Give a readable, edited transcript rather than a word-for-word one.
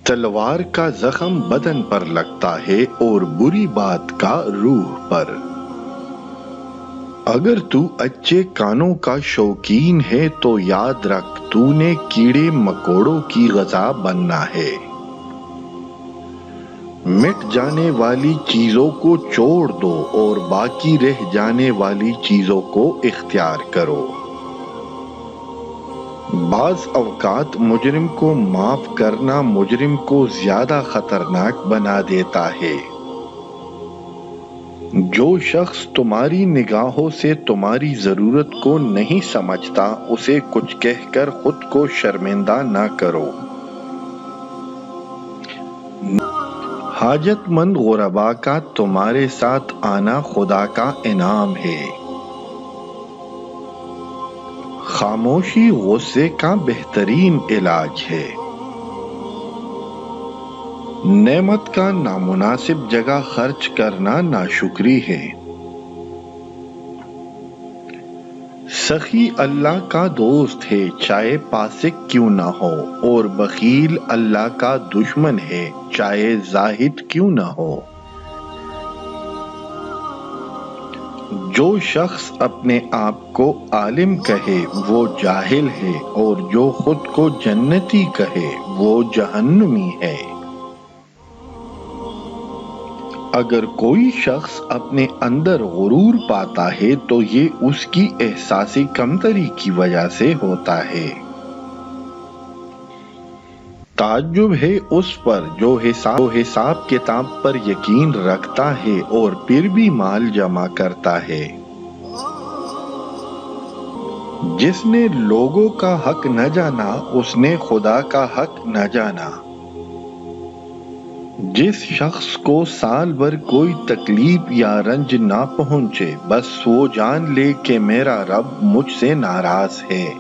تلوار کا زخم بدن پر لگتا ہے اور بری بات کا روح پر۔ اگر تو اچھے کانوں کا شوقین ہے تو یاد رکھ تو نے کیڑے مکوڑوں کی غذا بننا ہے۔ مٹ جانے والی چیزوں کو چھوڑ دو اور باقی رہ جانے والی چیزوں کو اختیار کرو۔ بعض اوقات مجرم کو معاف کرنا مجرم کو زیادہ خطرناک بنا دیتا ہے۔ جو شخص تمہاری نگاہوں سے تمہاری ضرورت کو نہیں سمجھتا اسے کچھ کہہ کر خود کو شرمندہ نہ کرو۔ حاجت مند غربا کا تمہارے ساتھ آنا خدا کا انعام ہے۔ خاموشی غصے کا بہترین علاج ہے۔ نعمت کا نامناسب جگہ خرچ کرنا ناشکری ہے۔ سخی اللہ کا دوست ہے چاہے فاسق کیوں نہ ہو، اور بخیل اللہ کا دشمن ہے چاہے زاہد کیوں نہ ہو۔ جو شخص اپنے آپ کو عالم کہے وہ جاہل ہے، اور جو خود کو جنتی کہے وہ جہنمی ہے۔ اگر کوئی شخص اپنے اندر غرور پاتا ہے تو یہ اس کی احساسی کمتری کی وجہ سے ہوتا ہے۔ تعجب ہے اس پر جو حساب کتاب پر یقین رکھتا ہے اور پھر بھی مال جمع کرتا ہے۔ جس نے لوگوں کا حق نہ جانا اس نے خدا کا حق نہ جانا۔ جس شخص کو سال بھر کوئی تکلیف یا رنج نہ پہنچے بس وہ جان لے کہ میرا رب مجھ سے ناراض ہے۔